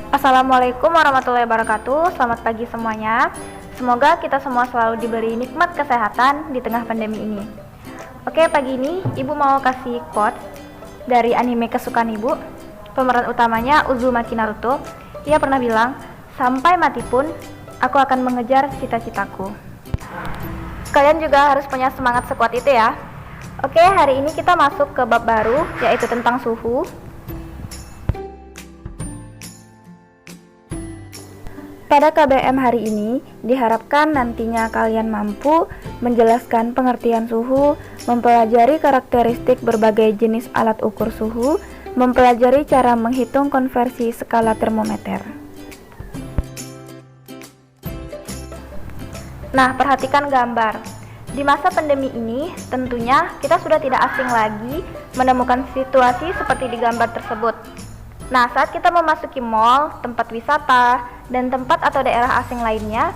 Assalamualaikum warahmatullahi wabarakatuh. Selamat pagi semuanya. Semoga kita semua selalu diberi nikmat kesehatan di tengah pandemi ini. Oke, pagi ini Ibu mau kasih quote dari anime kesukaan Ibu. Pemeran utamanya Uzumaki Naruto. Ia pernah bilang, "Sampai mati pun aku akan mengejar cita-citaku." Kalian juga harus punya semangat sekuat itu ya. Oke, hari ini kita masuk ke bab baru, yaitu tentang suhu. Pada KBM hari ini, diharapkan nantinya kalian mampu menjelaskan pengertian suhu, mempelajari karakteristik berbagai jenis alat ukur suhu, mempelajari cara menghitung konversi skala termometer. Nah, perhatikan gambar. Di masa pandemi ini, tentunya kita sudah tidak asing lagi menemukan situasi seperti di gambar tersebut. Nah, saat kita memasuki mal, tempat wisata, dan tempat atau daerah asing lainnya,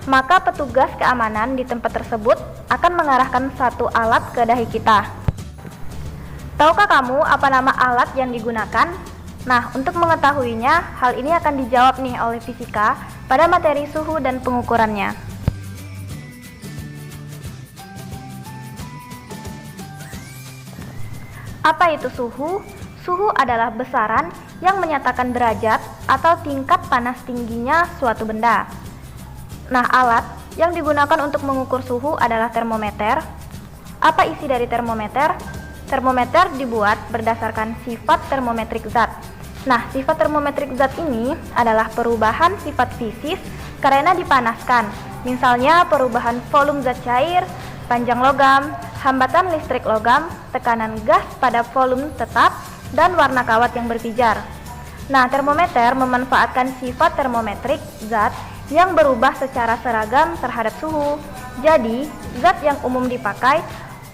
maka petugas keamanan di tempat tersebut akan mengarahkan satu alat ke dahi kita. Tahukah kamu apa nama alat yang digunakan? Nah, untuk mengetahuinya, hal ini akan dijawab nih oleh fisika pada materi suhu dan pengukurannya. Apa itu suhu? Suhu adalah besaran yang menyatakan derajat atau tingkat panas tingginya suatu benda. Nah, alat yang digunakan untuk mengukur suhu adalah termometer. Apa isi dari termometer? Termometer dibuat berdasarkan sifat termometrik zat. Nah, sifat termometrik zat ini adalah perubahan sifat fisis karena dipanaskan. Misalnya perubahan volume zat cair, panjang logam, hambatan listrik logam, tekanan gas pada volume tetap, dan warna kawat yang berpijar. Nah, termometer memanfaatkan sifat termometrik zat yang berubah secara seragam terhadap suhu. Jadi, zat yang umum dipakai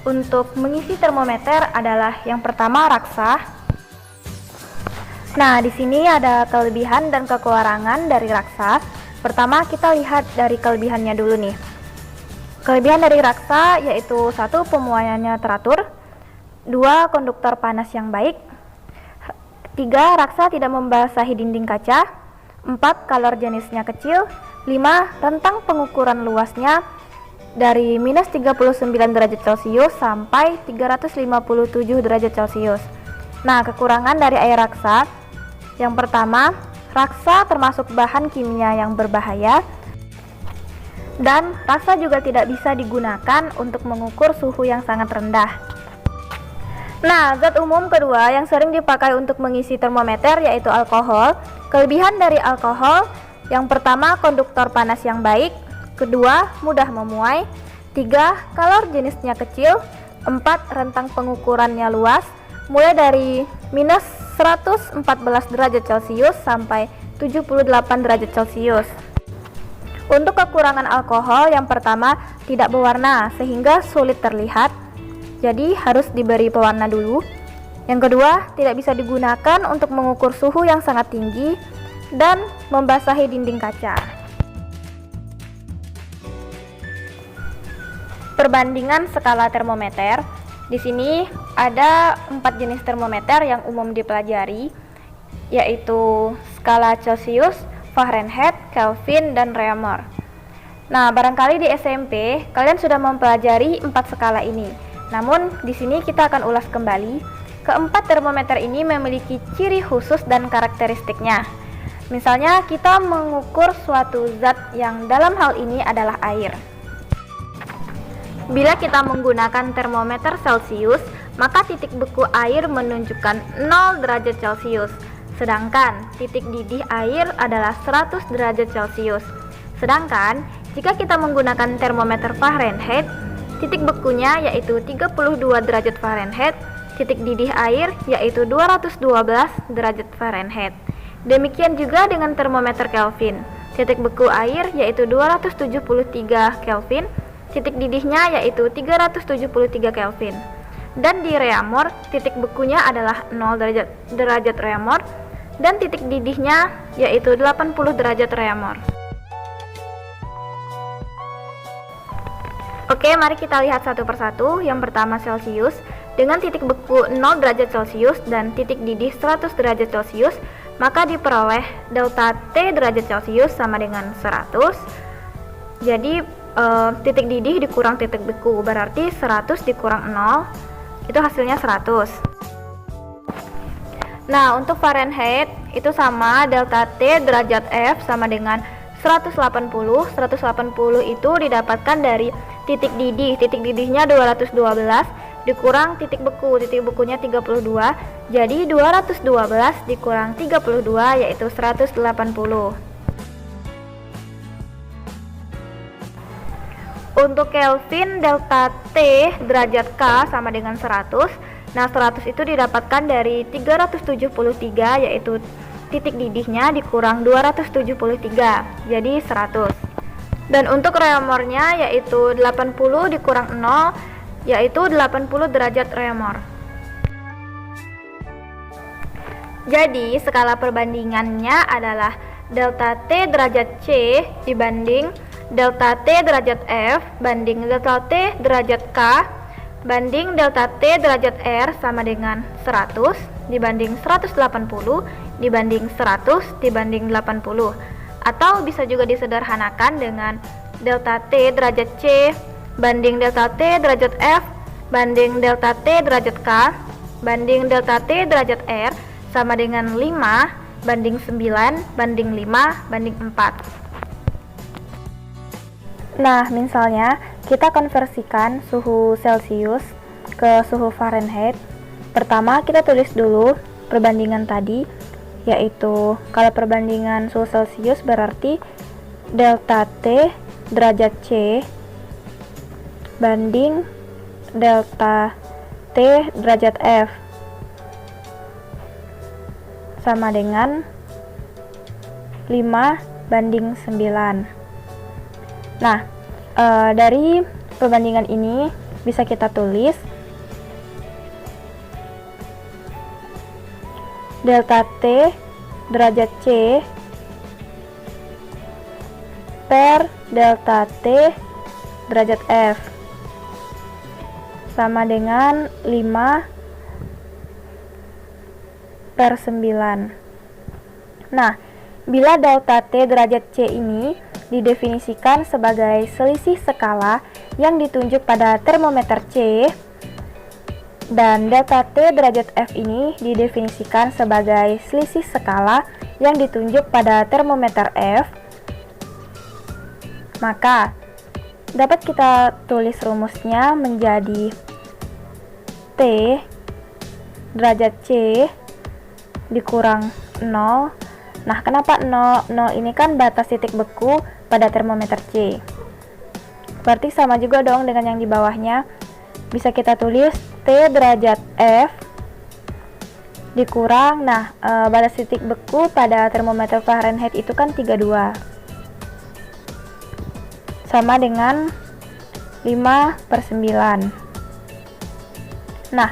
untuk mengisi termometer adalah yang pertama raksa. Nah, di sini ada kelebihan dan kekurangan dari raksa. Pertama, kita lihat dari kelebihannya dulu nih. Kelebihan dari raksa yaitu 1. Pemuaiannya teratur, 2. Konduktor panas yang baik, 3. Raksa tidak membasahi dinding kaca, 4. Kalor jenisnya kecil, 5. Rentang pengukuran luasnya dari minus 39 derajat Celcius sampai 357 derajat Celcius. Nah, kekurangan dari air raksa, yang pertama, raksa termasuk bahan kimia yang berbahaya, dan raksa juga tidak bisa digunakan untuk mengukur suhu yang sangat rendah. Nah, zat umum kedua yang sering dipakai untuk mengisi termometer yaitu alkohol. Kelebihan dari alkohol, yang pertama konduktor panas yang baik, kedua mudah memuai, 3 kalor jenisnya kecil, 4 rentang pengukurannya luas, mulai dari minus 114 derajat Celcius sampai 78 derajat Celcius. Untuk kekurangan alkohol, yang pertama tidak berwarna sehingga sulit terlihat, jadi harus diberi pewarna dulu. Yang kedua, tidak bisa digunakan untuk mengukur suhu yang sangat tinggi dan membasahi dinding kaca. Perbandingan skala termometer. Di sini ada 4 jenis termometer yang umum dipelajari, yaitu skala Celcius, Fahrenheit, Kelvin, dan Réaumur. Nah, barangkali di SMP kalian sudah mempelajari 4 skala ini. Namun, di sini kita akan ulas kembali. Keempat termometer ini memiliki ciri khusus dan karakteristiknya. Misalnya, kita mengukur suatu zat yang dalam hal ini adalah air. Bila kita menggunakan termometer Celcius, maka titik beku air menunjukkan 0 derajat Celcius, sedangkan titik didih air adalah 100 derajat Celcius. Sedangkan, jika kita menggunakan termometer Fahrenheit, titik bekunya yaitu 32 derajat Fahrenheit, titik didih air yaitu 212 derajat Fahrenheit. Demikian juga dengan termometer Kelvin. Titik beku air yaitu 273 Kelvin, titik didihnya yaitu 373 Kelvin. Dan di Réaumur, titik bekunya adalah 0 derajat Réaumur dan titik didihnya yaitu 80 derajat Réaumur. Oke, mari kita lihat satu persatu. Yang pertama Celcius, dengan titik beku 0 derajat Celcius dan titik didih 100 derajat Celcius, maka diperoleh delta T derajat Celcius sama dengan 100. Jadi titik didih dikurang titik beku, berarti 100 dikurang 0 itu hasilnya 100. Nah, untuk Fahrenheit itu sama delta T derajat F sama dengan 180. 180 itu didapatkan dari titik didih. Titik didihnya 212 dikurang titik beku. Titik bekunya 32. Jadi 212 dikurang 32 yaitu 180. Untuk Kelvin, delta T derajat K sama dengan 100. Nah, 100 itu didapatkan dari 373, yaitu titik didihnya dikurang 273, jadi 100. Dan untuk reomornya yaitu 80 dikurang 0, yaitu 80 derajat reomor. Jadi, skala perbandingannya adalah delta T derajat C dibanding delta T derajat F banding delta T derajat K banding delta T derajat R sama dengan 100 dibanding 180 dibanding 100 dibanding 80. Atau bisa juga disederhanakan dengan delta T derajat C banding delta T derajat F banding delta T derajat K banding delta T derajat R sama dengan 5 banding 9 banding 5 banding 4. Nah, misalnya kita konversikan suhu Celcius ke suhu Fahrenheit. Pertama kita tulis dulu perbandingan tadi, yaitu kalau perbandingan suhu Celcius berarti delta T derajat C banding delta T derajat F sama dengan 5 banding 9. Nah, dari perbandingan ini bisa kita tulis delta T derajat C per delta T derajat F sama dengan 5/9. Nah, bila delta T derajat C ini didefinisikan sebagai selisih skala yang ditunjuk pada termometer C, dan delta T derajat F ini didefinisikan sebagai selisih skala yang ditunjuk pada termometer F, maka dapat kita tulis rumusnya menjadi T derajat C dikurang 0. Nah, kenapa 0? 0 ini kan batas titik beku pada termometer C. Berarti sama juga dong dengan yang di bawahnya. Bisa kita tulis T derajat F dikurang, batas titik beku pada termometer Fahrenheit itu kan 32. Sama dengan 5/9. Nah,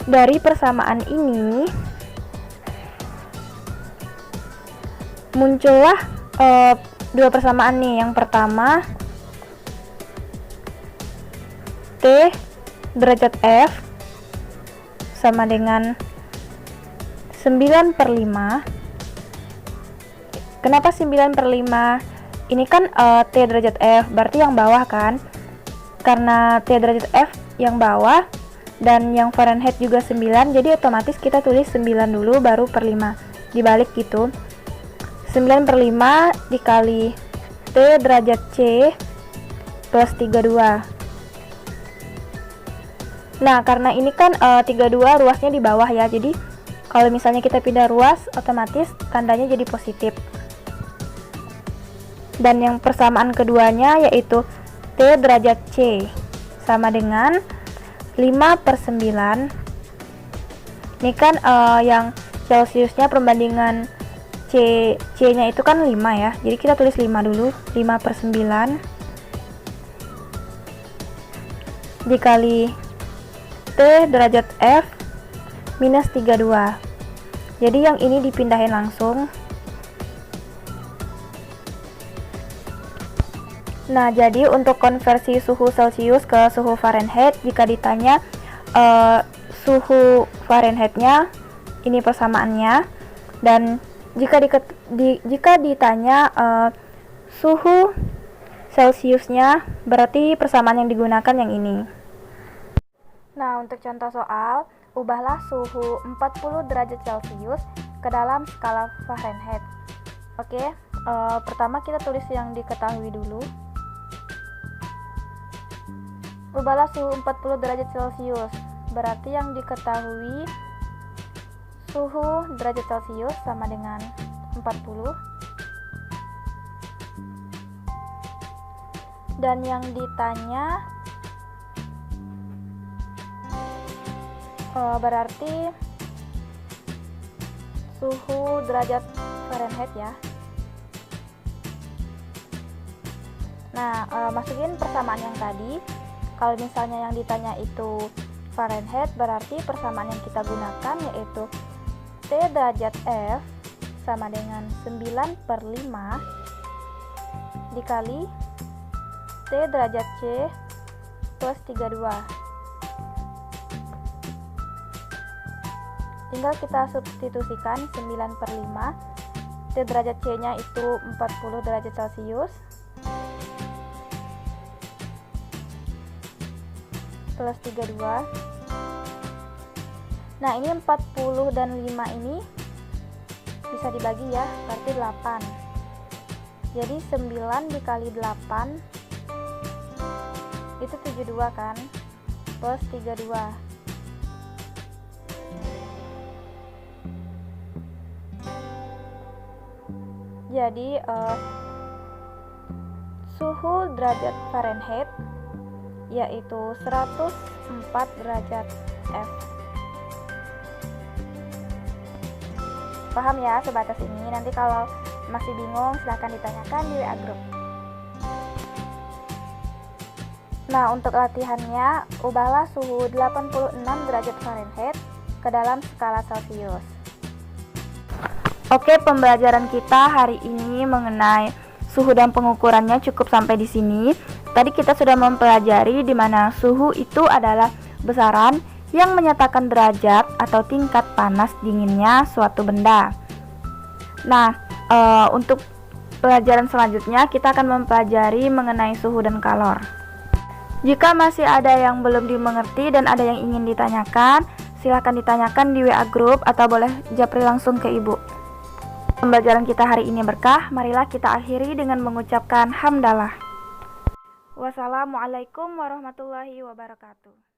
dari persamaan ini muncullah dua persamaan nih. Yang pertama T derajat F sama dengan 9/5. Kenapa 9/5? Ini kan T derajat F, berarti yang bawah kan? Karena T derajat F yang bawah dan yang Fahrenheit juga 9, jadi otomatis kita tulis 9 dulu baru per 5. Dibalik gitu. 9/5 dikali T derajat C plus 32. Nah, karena ini kan 32 ruasnya di bawah ya, jadi kalau misalnya kita pindah ruas otomatis tandanya jadi positif. Dan yang persamaan keduanya yaitu T derajat C sama dengan 5/9. Ini kan yang Celciusnya perbandingan C-nya itu kan 5 ya, jadi kita tulis 5 dulu. 5/9 dikali T derajat F minus 32. Jadi yang ini dipindahin langsung. Nah, jadi untuk konversi suhu Celcius ke suhu Fahrenheit, jika ditanya suhu Fahrenheitnya ini persamaannya. Dan jika ditanya suhu Celsiusnya, berarti persamaan yang digunakan yang ini. Nah, untuk contoh soal, ubahlah suhu 40 derajat Celcius ke dalam skala Fahrenheit. Oke, pertama kita tulis yang diketahui dulu. Ubahlah suhu 40 derajat Celcius, berarti yang diketahui suhu derajat Celcius sama dengan 40. Dan yang ditanya berarti suhu derajat Fahrenheit ya. Nah, masukin persamaan yang tadi. Kalau misalnya yang ditanya itu Fahrenheit, berarti persamaan yang kita gunakan yaitu T derajat F sama dengan 9/5 dikali T derajat C plus 32. Tinggal kita substitusikan 9/5. T derajat C nya itu 40 derajat Celcius plus 32. Nah, ini 40 dan 5 ini bisa dibagi ya, berarti 8. Jadi 9 dikali 8 itu 72 kan, plus 32. Jadi suhu derajat Fahrenheit yaitu 104 derajat F. Paham ya sebatas ini? Nanti kalau masih bingung silahkan ditanyakan di WA Group. Nah, untuk latihannya, ubahlah suhu 86 derajat Fahrenheit ke dalam skala Celcius. Oke, pembelajaran kita hari ini mengenai suhu dan pengukurannya cukup sampai di sini. Tadi kita sudah mempelajari di mana suhu itu adalah besaran yang menyatakan derajat atau tingkat panas dinginnya suatu benda. Nah, untuk pelajaran selanjutnya kita akan mempelajari mengenai suhu dan kalor. Jika masih ada yang belum dimengerti dan ada yang ingin ditanyakan, silakan ditanyakan di WA Group atau boleh japri langsung ke Ibu. Pembelajaran kita hari ini berkah, marilah kita akhiri dengan mengucapkan hamdalah. Wassalamualaikum warahmatullahi wabarakatuh.